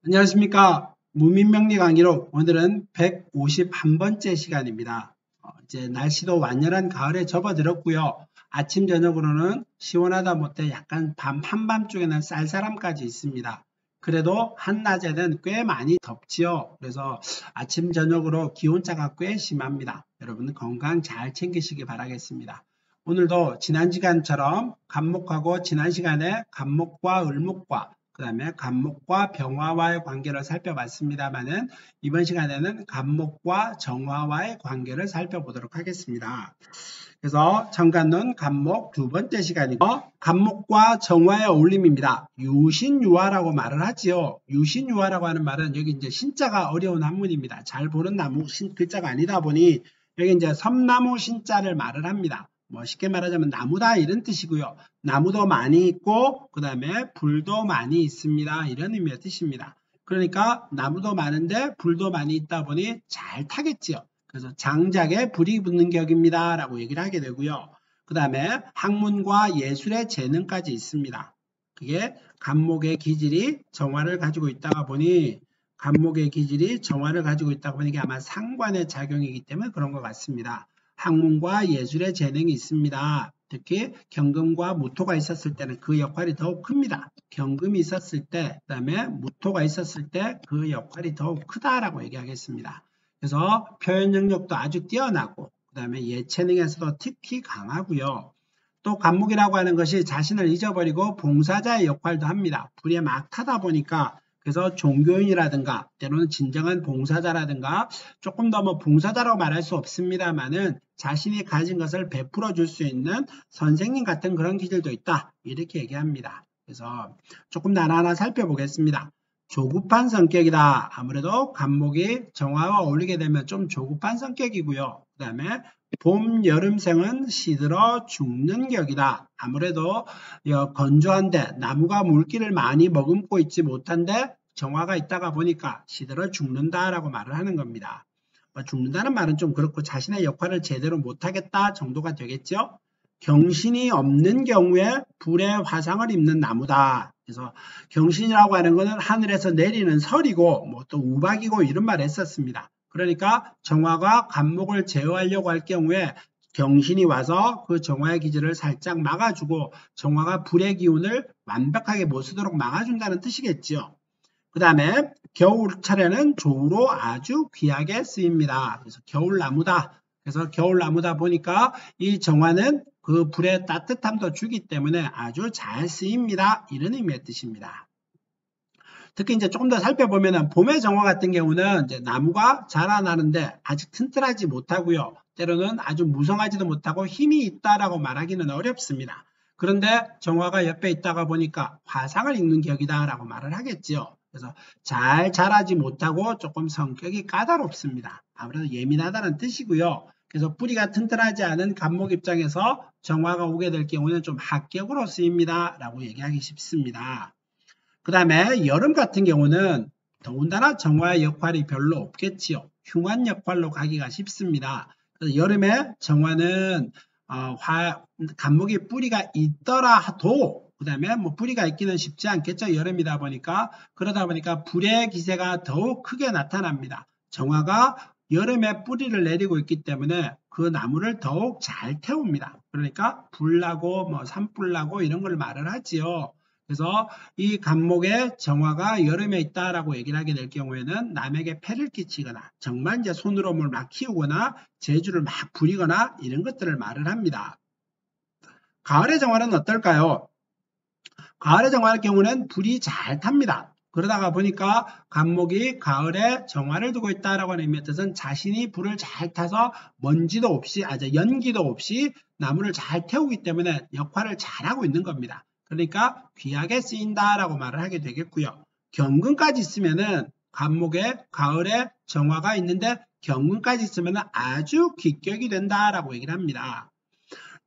안녕하십니까. 무민명리 강의로 오늘은 151번째 시간입니다. 이제 날씨도 완연한 가을에 접어들었고요. 아침 저녁으로는 시원하다 못해 약간 한밤중에는 쌀쌀함까지 있습니다. 그래도 한낮에는 꽤 많이 덥지요. 그래서 아침 저녁으로 기온차가 꽤 심합니다. 여러분 건강 잘 챙기시기 바라겠습니다. 오늘도 지난 시간처럼 간목하고 지난 시간에 간목과 을목과 그 다음에 간목과 병화와의 관계를 살펴봤습니다만은 이번 시간에는 간목과 정화와의 관계를 살펴보도록 하겠습니다. 그래서 정관론 간목 두 번째 시간이고 간목과 정화의 어울림입니다. 유신유화라고 말을 하지요. 유신유화라고 하는 말은 여기 이제 신자가 어려운 한문입니다. 잘 보는 나무 글자가 아니다 보니 여기 이제 섬나무 신자를 말을 합니다. 뭐 쉽게 말하자면 나무다 이런 뜻이고요. 나무도 많이 있고 그 다음에 불도 많이 있습니다. 이런 의미의 뜻입니다. 그러니까 나무도 많은데 불도 많이 있다 보니 잘 타겠지요. 그래서 장작에 불이 붙는 격입니다. 라고 얘기를 하게 되고요. 그 다음에 학문과 예술의 재능까지 있습니다. 그게 간목의 기질이 정화를 가지고 있다가 보니 간목의 기질이 정화를 가지고 있다고 보니 이게 아마 상관의 작용이기 때문에 그런 것 같습니다. 학문과 예술의 재능이 있습니다. 특히 경금과 무토가 있었을 때는 그 역할이 더욱 큽니다. 경금이 있었을 때, 그 다음에 무토가 있었을 때 그 역할이 더욱 크다라고 얘기하겠습니다. 그래서 표현 능력도 아주 뛰어나고, 그 다음에 예체능에서도 특히 강하고요. 또 간목이라고 하는 것이 자신을 잊어버리고 봉사자의 역할도 합니다. 불에 막 타다 보니까 그래서 종교인이라든가 때로는 진정한 봉사자라든가 조금 더 뭐 봉사자라고 말할 수 없습니다만은 자신이 가진 것을 베풀어 줄 수 있는 선생님 같은 그런 기질도 있다. 이렇게 얘기합니다. 그래서 조금 더 하나하나 살펴보겠습니다. 조급한 성격이다. 아무래도 간목이 정화와 어울리게 되면 좀 조급한 성격이고요. 그 다음에 봄, 여름생은 시들어 죽는 격이다. 아무래도 건조한데 나무가 물기를 많이 머금고 있지 못한데 정화가 있다가 보니까 시들어 죽는다라고 말을 하는 겁니다. 죽는다는 말은 좀 그렇고 자신의 역할을 제대로 못하겠다 정도가 되겠죠. 경신이 없는 경우에 불에 화상을 입는 나무다. 그래서 경신이라고 하는 것은 하늘에서 내리는 설이고 뭐 또 우박이고 이런 말을 했었습니다. 그러니까 정화가 간목을 제어하려고 할 경우에 경신이 와서 그 정화의 기질을 살짝 막아주고 정화가 불의 기운을 완벽하게 못 쓰도록 막아준다는 뜻이겠죠. 그 다음에 겨울철에는 조로 아주 귀하게 쓰입니다. 그래서 겨울나무다. 그래서 겨울나무다 보니까 이 정화는 그 불의 따뜻함도 주기 때문에 아주 잘 쓰입니다. 이런 의미의 뜻입니다. 특히 이제 조금 더 살펴보면은 봄의 정화 같은 경우는 이제 나무가 자라나는데 아직 튼튼하지 못하고요. 때로는 아주 무성하지도 못하고 힘이 있다라고 말하기는 어렵습니다. 그런데 정화가 옆에 있다가 보니까 화상을 입는 격이다라고 말을 하겠지요. 그래서 잘 자라지 못하고 조금 성격이 까다롭습니다. 아무래도 예민하다는 뜻이고요. 그래서 뿌리가 튼튼하지 않은 간목 입장에서 정화가 오게 될 경우는 좀 합격으로 쓰입니다. 라고 얘기하기 쉽습니다. 그 다음에 여름 같은 경우는 더군다나 정화의 역할이 별로 없겠지요. 흉한 역할로 가기가 쉽습니다. 그래서 여름에 정화는 간목이 뿌리가 있더라도 그 다음에 뭐 뿌리가 있기는 쉽지 않겠죠. 여름이다 보니까 그러다 보니까 불의 기세가 더욱 크게 나타납니다. 정화가 여름에 뿌리를 내리고 있기 때문에 그 나무를 더욱 잘 태웁니다. 그러니까 불나고 뭐 산불 나고 이런 걸 말을 하지요. 그래서 이 간목의 정화가 여름에 있다라고 얘기를 하게 될 경우에는 남에게 폐를 끼치거나 정말 이제 손으로 뭘 막 키우거나 재주를 막 부리거나 이런 것들을 말을 합니다. 가을의 정화는 어떨까요? 가을의 정화의 경우는 불이 잘 탑니다. 그러다가 보니까 간목이 가을에 정화를 두고 있다라고 하는 의미의 뜻은 자신이 불을 잘 타서 먼지도 없이 연기도 없이 나무를 잘 태우기 때문에 역할을 잘하고 있는 겁니다. 그러니까 귀하게 쓰인다라고 말을 하게 되겠고요. 경금까지 있으면은 간목에 가을에 정화가 있는데 경금까지 있으면은 아주 기격이 된다라고 얘기를 합니다.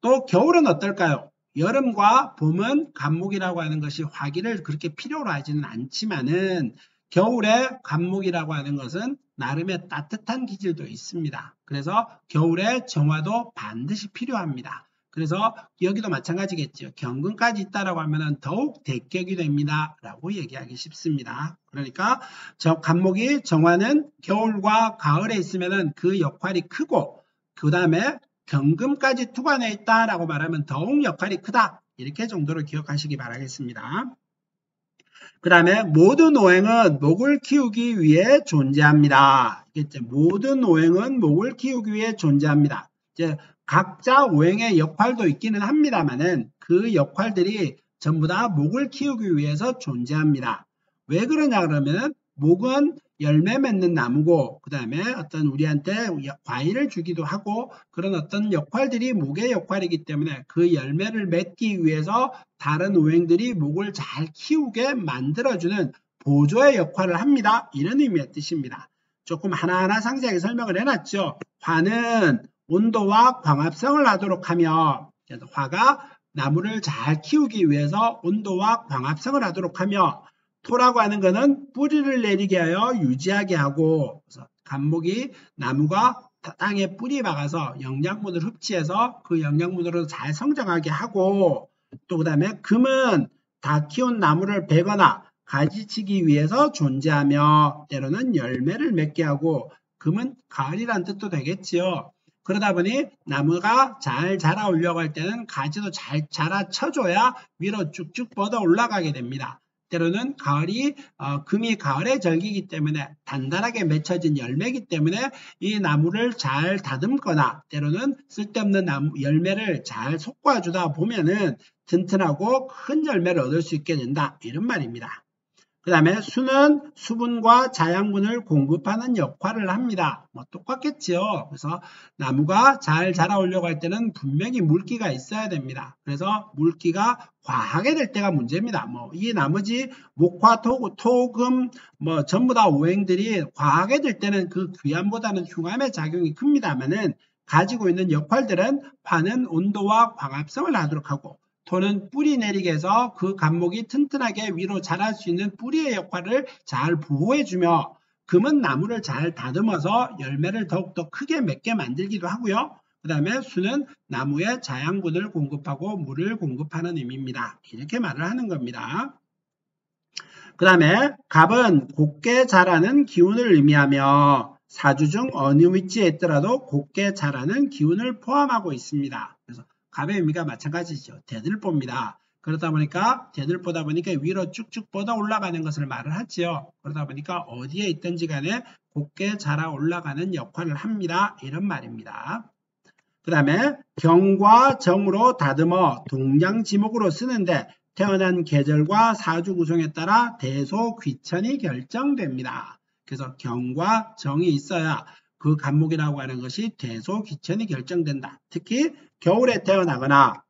또 겨울은 어떨까요? 여름과 봄은 간목이라고 하는 것이 화기를 그렇게 필요로 하지는 않지만은 겨울에 간목이라고 하는 것은 나름의 따뜻한 기질도 있습니다. 그래서 겨울에 정화도 반드시 필요합니다. 그래서 여기도 마찬가지겠죠. 경근까지 있다라고 하면은 더욱 대격이 됩니다. 라고 얘기하기 쉽습니다. 그러니까 저 간목이 정화는 겨울과 가을에 있으면은 그 역할이 크고 그 다음에 경금까지 투관해 있다라고 말하면 더욱 역할이 크다. 이렇게 정도로 기억하시기 바라겠습니다. 그 다음에 모든 오행은 목을 키우기 위해 존재합니다. 모든 오행은 목을 키우기 위해 존재합니다. 이제 각자 오행의 역할도 있기는 합니다만은 그 역할들이 전부 다 목을 키우기 위해서 존재합니다. 왜 그러냐 그러면 목은 열매 맺는 나무고 그 다음에 어떤 우리한테 과일을 주기도 하고 그런 어떤 역할들이 목의 역할이기 때문에 그 열매를 맺기 위해서 다른 오행들이 목을 잘 키우게 만들어주는 보조의 역할을 합니다. 이런 의미의 뜻입니다. 조금 하나하나 상세하게 설명을 해놨죠. 화는 온도와 광합성을 하도록 하며 화가 나무를 잘 키우기 위해서 온도와 광합성을 하도록 하며 토라고 하는 것은 뿌리를 내리게 하여 유지하게 하고 간목이 나무가 땅에 뿌리 박아서 영양분을 흡수해서 그 영양분으로 잘 성장하게 하고 또 그 다음에 금은 다 키운 나무를 베거나 가지치기 위해서 존재하며 때로는 열매를 맺게 하고 금은 가을이란 뜻도 되겠지요. 그러다 보니 나무가 잘 자라오려고 할 때는 가지도 잘 자라쳐줘야 위로 쭉쭉 뻗어 올라가게 됩니다. 때로는 금이 가을의 절기이기 때문에 단단하게 맺혀진 열매이기 때문에 이 나무를 잘 다듬거나 때로는 쓸데없는 열매를 잘 솎아주다 보면은 튼튼하고 큰 열매를 얻을 수 있게 된다. 이런 말입니다. 그 다음에 수는 수분과 자양분을 공급하는 역할을 합니다. 똑같겠죠. 그래서 나무가 잘 자라오려고 할 때는 분명히 물기가 있어야 됩니다. 그래서 물기가 과하게 될 때가 문제입니다. 이 나머지 목화, 토, 금 전부 다 오행들이 과하게 될 때는 그 귀함보다는 흉함의 작용이 큽니다만은 가지고 있는 역할들은 화는 온도와 광합성을 하도록 하고 토는 뿌리 내리게 해서 그 간목이 튼튼하게 위로 자랄 수 있는 뿌리의 역할을 잘 보호해주며 금은 나무를 잘 다듬어서 열매를 더욱더 크게 맺게 만들기도 하고요. 그 다음에 수는 나무에 자양분을 공급하고 물을 공급하는 의미입니다. 이렇게 말을 하는 겁니다. 그 다음에 갑은 곱게 자라는 기운을 의미하며 사주 중 어느 위치에 있더라도 곱게 자라는 기운을 포함하고 있습니다. 그래서 갑의 의미가 마찬가지죠. 대들보입니다. 그러다 보니까 대들보다 보니까 위로 쭉쭉 뻗어 올라가는 것을 말을 하지요. 그러다 보니까 어디에 있든지 간에 곱게 자라 올라가는 역할을 합니다. 이런 말입니다. 그 다음에 경과 정으로 다듬어 동양지목으로 쓰는데 태어난 계절과 사주 구성에 따라 대소귀천이 결정됩니다. 그래서 경과 정이 있어야 그 간목이라고 하는 것이 대소귀천이 결정된다. 특히 겨울에 태어나거나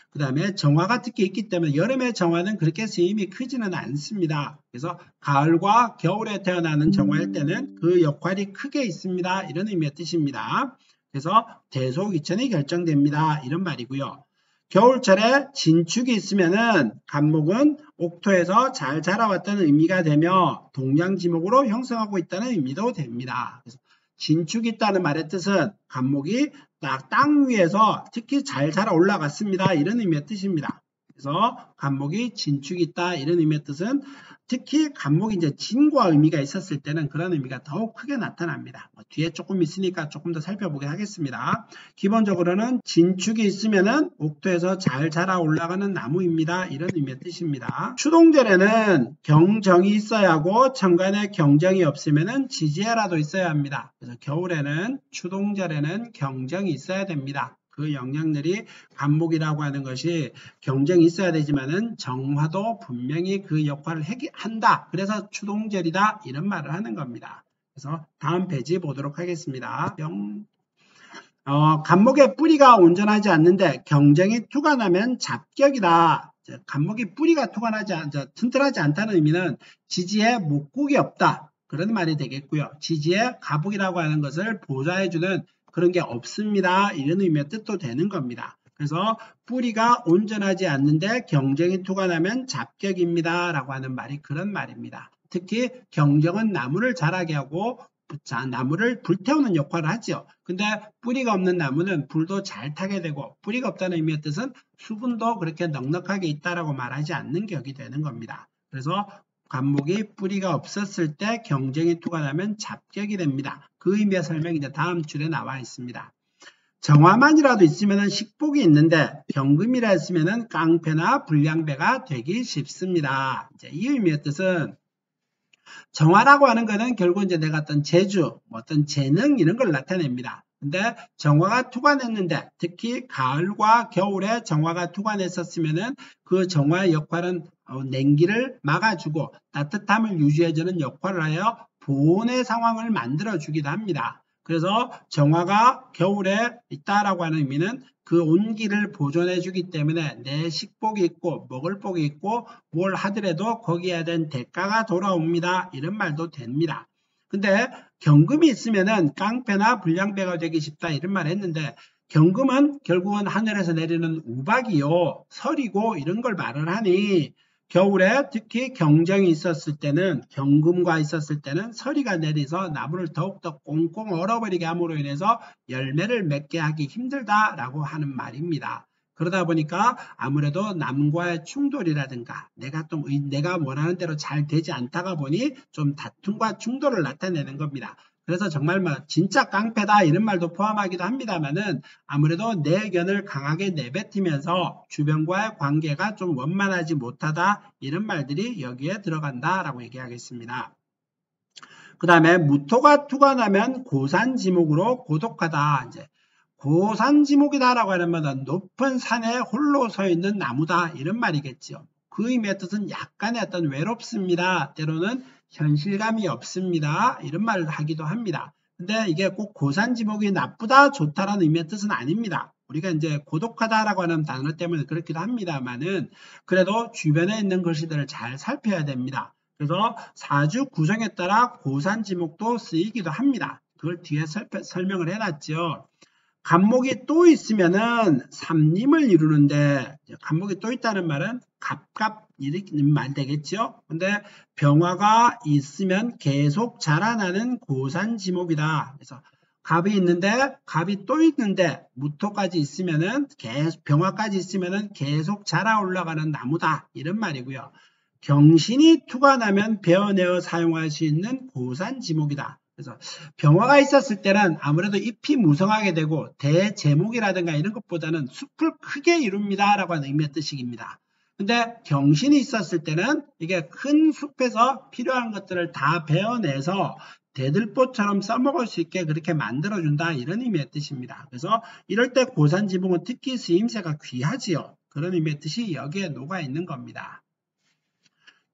그 다음에 정화가 특히 있기 때문에 여름의 정화는 그렇게 스임이 크지는 않습니다. 그래서 가을과 겨울에 태어나는 정화일 때는 그 역할이 크게 있습니다. 이런 의미의 뜻입니다. 그래서 대소귀천이 결정됩니다. 이런 말이고요. 겨울철에 진축이 있으면은 간목은 옥토에서 잘 자라왔다는 의미가 되며 동양지목으로 형성하고 있다는 의미도 됩니다. 그래서 진축이 있다는 말의 뜻은 간목이 땅 위에서 특히 잘 자라 올라갔습니다. 이런 의미의 뜻입니다. 그래서 간목이 진축이 있다 이런 의미의 뜻은 특히 간목이 이제 진과 의미가 있었을 때는 그런 의미가 더욱 크게 나타납니다. 뒤에 조금 있으니까 조금 더 살펴보게 하겠습니다. 기본적으로는 진축이 있으면은 옥토에서 잘 자라 올라가는 나무입니다. 이런 의미의 뜻입니다. 추동절에는 경정이 있어야 하고 천간에 경정이 없으면은 지지해라도 있어야 합니다. 그래서 겨울에는 추동절에는 경정이 있어야 됩니다. 그 영양들이 간목이라고 하는 것이 경쟁이 있어야 되지만은 정화도 분명히 그 역할을 한다. 그래서 추동절이다. 이런 말을 하는 겁니다. 그래서 다음 페이지 보도록 하겠습니다. 간목의 뿌리가 온전하지 않는데 경쟁이 투과나면 잡격이다. 간목이 뿌리가 튼튼하지 않다는 의미는 지지에 목국이 없다. 그런 말이 되겠고요. 지지에 가복이라고 하는 것을 보좌해주는 그런 게 없습니다. 이런 의미의 뜻도 되는 겁니다. 그래서 뿌리가 온전하지 않는데 경쟁이 투과나면 잡격입니다. 라고 하는 말이 그런 말입니다. 특히 경정은 나무를 자라게 하고 나무를 불태우는 역할을 하죠. 근데 뿌리가 없는 나무는 불도 잘 타게 되고, 뿌리가 없다는 의미의 뜻은 수분도 그렇게 넉넉하게 있다라고 말하지 않는 격이 되는 겁니다. 그래서 관목이 뿌리가 없었을 때 경쟁이 투가 나면 잡격이 됩니다. 그 의미의 설명이 이제 다음 줄에 나와 있습니다. 정화만이라도 있으면 식복이 있는데 병금이라 했으면 깡패나 불량배가 되기 쉽습니다. 이제 이 의미의 뜻은 정화라고 하는 것은 결국 이제 내가 어떤 재주, 어떤 재능 이런 걸 나타냅니다. 근데 정화가 투과냈는데 특히 가을과 겨울에 정화가 투과냈었으면은 그 정화의 역할은 냉기를 막아주고 따뜻함을 유지해주는 역할을 하여 보온의 상황을 만들어주기도 합니다. 그래서 정화가 겨울에 있다라고 하는 의미는 그 온기를 보존해 주기 때문에 내 식복이 있고 먹을 복이 있고 뭘 하더라도 거기에 대한 대가가 돌아옵니다. 이런 말도 됩니다. 근데 경금이 있으면은 깡패나 불량배가 되기 쉽다 이런 말 했는데, 경금은 결국은 하늘에서 내리는 우박이요, 설이고 이런 걸 말을 하니 겨울에 특히 경쟁이 있었을 때는, 경금과 있었을 때는 서리가 내려서 나무를 더욱더 꽁꽁 얼어버리게 함으로 인해서 열매를 맺게 하기 힘들다라고 하는 말입니다. 그러다 보니까 아무래도 남과의 충돌이라든가 내가 원하는 대로 잘 되지 않다가 보니 좀 다툼과 충돌을 나타내는 겁니다. 그래서 정말 진짜 깡패다 이런 말도 포함하기도 합니다만은 아무래도 내 의견을 강하게 내뱉으면서 주변과의 관계가 좀 원만하지 못하다 이런 말들이 여기에 들어간다라고 얘기하겠습니다. 그 다음에 무토가 투가 나면 고산지목으로 고독하다. 이제 고산지목이다라고 하면 높은 산에 홀로 서 있는 나무다 이런 말이겠죠. 그 의미의 뜻은 약간의 어떤 외롭습니다. 때로는 현실감이 없습니다. 이런 말을 하기도 합니다. 근데 이게 꼭 고산지목이 나쁘다 좋다라는 의미의 뜻은 아닙니다. 우리가 이제 고독하다라고 하는 단어 때문에 그렇기도 합니다만은 그래도 주변에 있는 글씨들을 잘 살펴야 됩니다. 그래서 사주 구성에 따라 고산지목도 쓰이기도 합니다. 그걸 뒤에 설명을 해놨죠. 간목이 또 있으면은 삼림을 이루는데, 간목이 또 있다는 말은 갑갑 이런 말 되겠죠. 근데 병화가 있으면 계속 자라나는 고산지목이다. 그래서 갑이 있는데, 갑이 또 있는데 무토까지 있으면은 계속, 병화까지 있으면은 계속 자라 올라가는 나무다 이런 말이고요. 경신이 투가 나면 베어내어 사용할 수 있는 고산지목이다. 그래서 병화가 있었을 때는 아무래도 잎이 무성하게 되고 대제목이라든가 이런 것보다는 숲을 크게 이룹니다 라고 하는 의미의 뜻입니다. 근데 경신이 있었을 때는 이게 큰 숲에서 필요한 것들을 다 베어내서 대들보처럼 써먹을 수 있게 그렇게 만들어준다 이런 의미의 뜻입니다. 그래서 이럴 때 고산지목은 특히 쓰임새가 귀하지요. 그런 의미의 뜻이 여기에 녹아 있는 겁니다.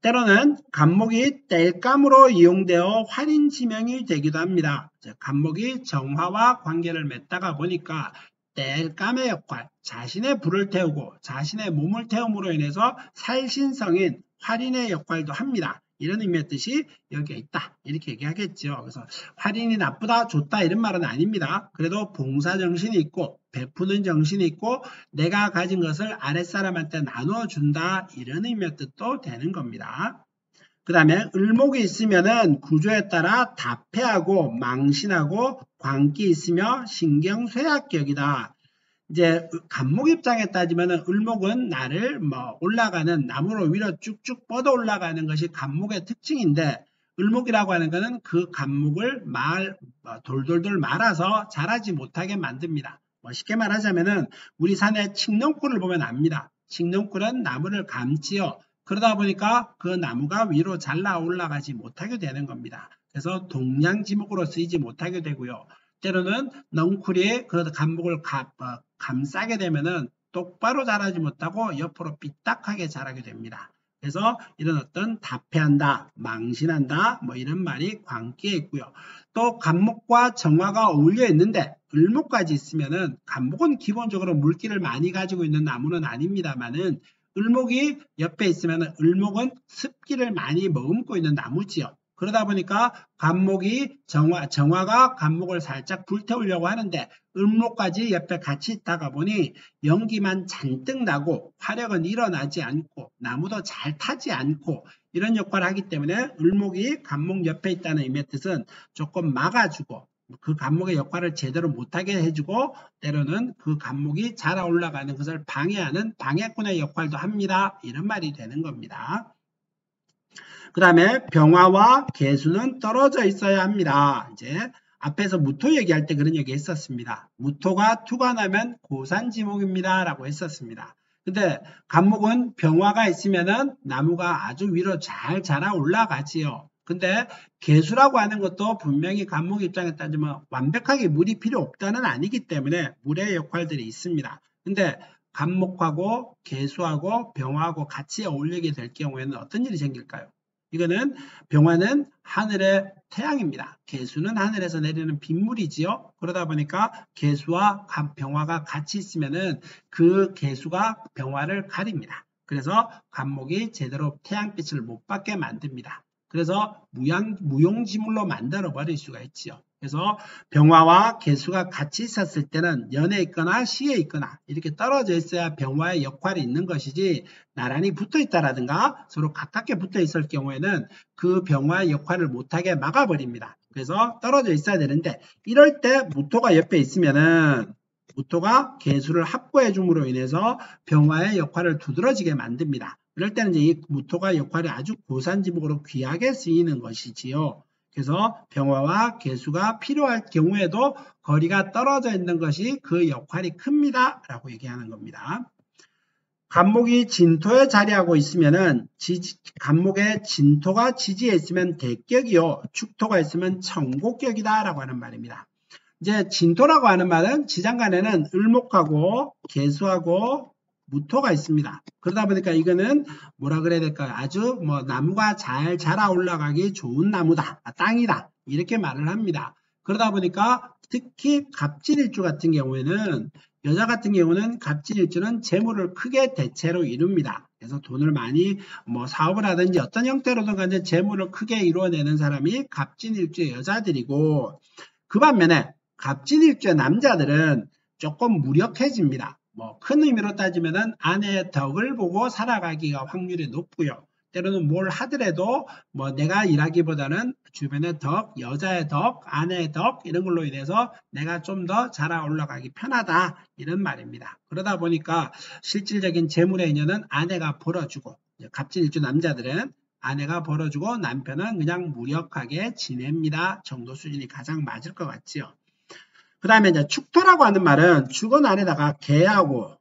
때로는 간목이 땔감으로 이용되어 활인지명이 되기도 합니다. 간목이 정화와 관계를 맺다가 보니까 땔감의 역할, 자신의 불을 태우고 자신의 몸을 태움으로 인해서 살신성인 활인의 역할도 합니다. 이런 의미의 뜻이 여기에 있다 이렇게 얘기하겠죠. 그래서 활인이 나쁘다 좋다 이런 말은 아닙니다. 그래도 봉사정신이 있고 베푸는 정신이 있고 내가 가진 것을 아랫사람한테 나눠준다 이런 의미의 뜻도 되는 겁니다. 그 다음에 을목이 있으면은 구조에 따라 다패하고 망신하고 광기 있으며 신경쇠약격이다. 이제 간목 입장에 따지면 을목은 나를 올라가는 나무로 위로 쭉쭉 뻗어 올라가는 것이 간목의 특징인데, 을목이라고 하는 것은 그 간목을 돌돌돌 말아서 자라지 못하게 만듭니다. 쉽게 말하자면은 우리 산에 칡넝쿨을 보면 압니다. 칡넝쿨은 나무를 감지요. 그러다 보니까 그 나무가 위로 잘라 올라가지 못하게 되는 겁니다. 그래서 동량지목으로 쓰이지 못하게 되고요. 때로는 넝쿨이 그 간목을 감싸게 되면은 똑바로 자라지 못하고 옆으로 삐딱하게 자라게 됩니다. 그래서 이런 어떤 다패한다, 망신한다, 이런 말이 광기에 있고요. 또 간목과 정화가 어울려 있는데 을목까지 있으면은, 간목은 기본적으로 물기를 많이 가지고 있는 나무는 아닙니다만은 을목이 옆에 있으면은 을목은 습기를 많이 머금고 있는 나무지요. 그러다 보니까 간목이 정화가 간목을 살짝 불태우려고 하는데 을목까지 옆에 같이 있다가 보니 연기만 잔뜩 나고 화력은 일어나지 않고 나무도 잘 타지 않고 이런 역할을 하기 때문에 을목이 간목 옆에 있다는 의미의 뜻은 조금 막아주고 그 간목의 역할을 제대로 못하게 해주고 때로는 그 간목이 자라 올라가는 것을 방해하는 방해꾼의 역할도 합니다. 이런 말이 되는 겁니다. 그 다음에 병화와 계수는 떨어져 있어야 합니다. 이제 앞에서 무토 얘기할 때 그런 얘기 했었습니다. 무토가 투가 나면 고산지목입니다. 라고 했었습니다. 근데 간목은 병화가 있으면은 나무가 아주 위로 잘 자라 올라가지요. 근데 계수라고 하는 것도 분명히 간목 입장에 따지면 완벽하게 물이 필요 없다는 아니기 때문에 물의 역할들이 있습니다. 근데 간목하고 계수하고 병화하고 같이 어울리게 될 경우에는 어떤 일이 생길까요? 이거는 병화는 하늘의 태양입니다. 계수는 하늘에서 내리는 빗물이지요. 그러다 보니까 계수와 병화가 같이 있으면은 그 계수가 병화를 가립니다. 그래서 간목이 제대로 태양빛을 못 받게 만듭니다. 그래서 무용지물로 만들어 버릴 수가 있지요. 그래서 병화와 계수가 같이 있었을 때는 연에 있거나 시에 있거나 이렇게 떨어져 있어야 병화의 역할이 있는 것이지 나란히 붙어 있다라든가 서로 가깝게 붙어 있을 경우에는 그 병화의 역할을 못하게 막아버립니다. 그래서 떨어져 있어야 되는데 이럴 때 무토가 옆에 있으면은 무토가 계수를 확보해 줌으로 인해서 병화의 역할을 두드러지게 만듭니다. 이럴 때는 이제 이 무토가 역할이 아주 고산지목으로 귀하게 쓰이는 것이지요. 그래서 병화와 계수가 필요할 경우에도 거리가 떨어져 있는 것이 그 역할이 큽니다. 라고 얘기하는 겁니다. 간목이 진토에 자리하고 있으면은 간목의 진토가 지지에 있으면 대격이요. 축토가 있으면 청곡격이다 라고 하는 말입니다. 이제 진토라고 하는 말은 지장간에는 을목하고 계수하고 무토가 있습니다. 그러다 보니까 이거는 뭐라 그래야 될까요? 아주 나무가 잘 자라 올라가기 좋은 나무다. 땅이다. 이렇게 말을 합니다. 그러다 보니까 특히 갑진일주 같은 경우에는 여자 같은 경우는 갑진일주는 재물을 크게 대체로 이룹니다. 그래서 돈을 많이 사업을 하든지 어떤 형태로든 간에 재물을 크게 이루어내는 사람이 갑진일주의 여자들이고 그 반면에 갑진일주의 남자들은 조금 무력해집니다. 큰 의미로 따지면은 아내의 덕을 보고 살아가기가 확률이 높고요. 때로는 뭘 하더라도 내가 일하기보다는 주변의 덕, 여자의 덕, 아내의 덕 이런 걸로 인해서 내가 좀 더 자라 올라가기 편하다 이런 말입니다. 그러다 보니까 실질적인 재물의 인연은 아내가 벌어주고 갑진일주 남자들은 아내가 벌어주고 남편은 그냥 무력하게 지냅니다. 정도 수준이 가장 맞을 것 같지요. 그 다음에 이제 축토라고 하는 말은 축은 안에다가 개하고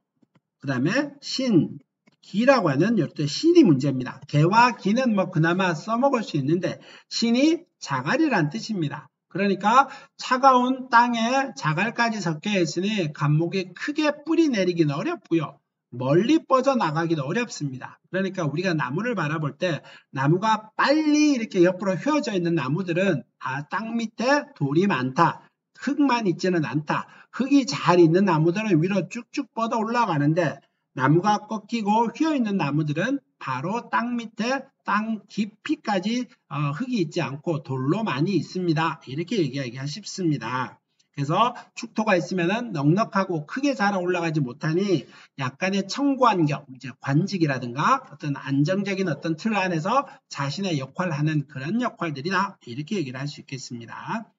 그 다음에 신, 기라고 하는 이렇게 신이 문제입니다. 개와 기는 그나마 써먹을 수 있는데 신이 자갈이란 뜻입니다. 그러니까 차가운 땅에 자갈까지 섞여 있으니 간목이 크게 뿌리 내리기는 어렵고요. 멀리 뻗어나가기도 어렵습니다. 그러니까 우리가 나무를 바라볼 때 나무가 빨리 이렇게 옆으로 휘어져 있는 나무들은 땅 밑에 돌이 많다. 흙만 있지는 않다. 흙이 잘 있는 나무들은 위로 쭉쭉 뻗어 올라가는데 나무가 꺾이고 휘어있는 나무들은 바로 땅 밑에 땅 깊이까지 흙이 있지 않고 돌로 많이 있습니다. 이렇게 얘기하기가 쉽습니다. 그래서 축토가 있으면 넉넉하고 크게 자라 올라가지 못하니 약간의 청구환경, 이제 관직이라든가 어떤 안정적인 어떤 틀 안에서 자신의 역할을 하는 그런 역할들이다. 이렇게 얘기를 할 수 있겠습니다.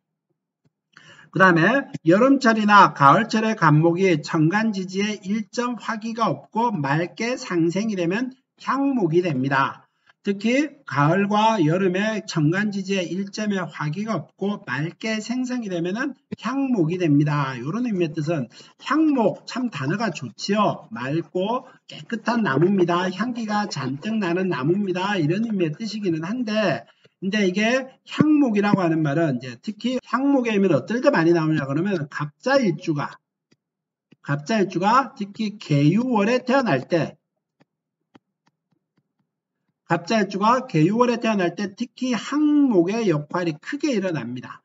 그 다음에 여름철이나 가을철의 간목이 천간지지에 일점 화기가 없고 맑게 상생이 되면 향목이 됩니다. 특히 가을과 여름에 천간지지에 일점의 화기가 없고 맑게 생성이 되면 향목이 됩니다. 이런 의미의 뜻은 향목 참 단어가 좋지요. 맑고 깨끗한 나무입니다. 향기가 잔뜩 나는 나무입니다. 이런 의미의 뜻이기는 한데 근데 이게 향목이라고 하는 말은 이제 특히 향목의 의미는 어떨 때 많이 나오냐 그러면 갑자일주가 특히 계유월에 태어날 때 특히 향목의 역할이 크게 일어납니다.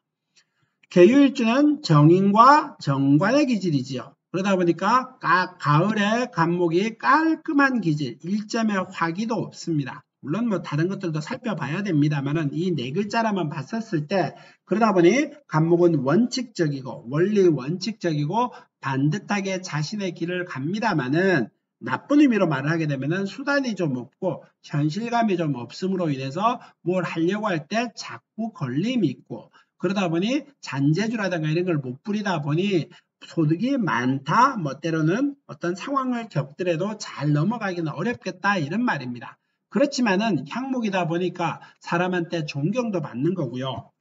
계유일주는 정인과 정관의 기질이지요. 그러다 보니까 가을에 간목이 깔끔한 기질, 일점의 화기도 없습니다. 물론 뭐 다른 것들도 살펴봐야 됩니다만은 이 네 글자라만 봤었을 때 그러다 보니 간목은 원칙적이고 원리 원칙적이고 반듯하게 자신의 길을 갑니다만은 나쁜 의미로 말을 하게 되면은 수단이 좀 없고 현실감이 좀 없음으로 인해서 뭘 하려고 할 때 자꾸 걸림이 있고 그러다 보니 잔재주라든가 이런 걸 못 부리다 보니 소득이 많다, 뭐 때로는 어떤 상황을 겪더라도 잘 넘어가기는 어렵겠다 이런 말입니다. 그렇지만은 향목이다 보니까 사람한테 존경도 받는 거고요.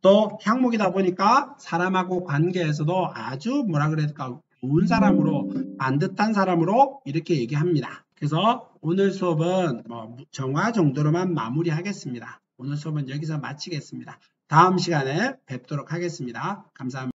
또 향목이다 보니까 사람하고 관계에서도 아주 뭐라 그럴까 좋은 사람으로 반듯한 사람으로 이렇게 얘기합니다. 그래서 오늘 수업은 뭐 정화 정도로만 마무리하겠습니다. 오늘 수업은 여기서 마치겠습니다. 다음 시간에 뵙도록 하겠습니다. 감사합니다.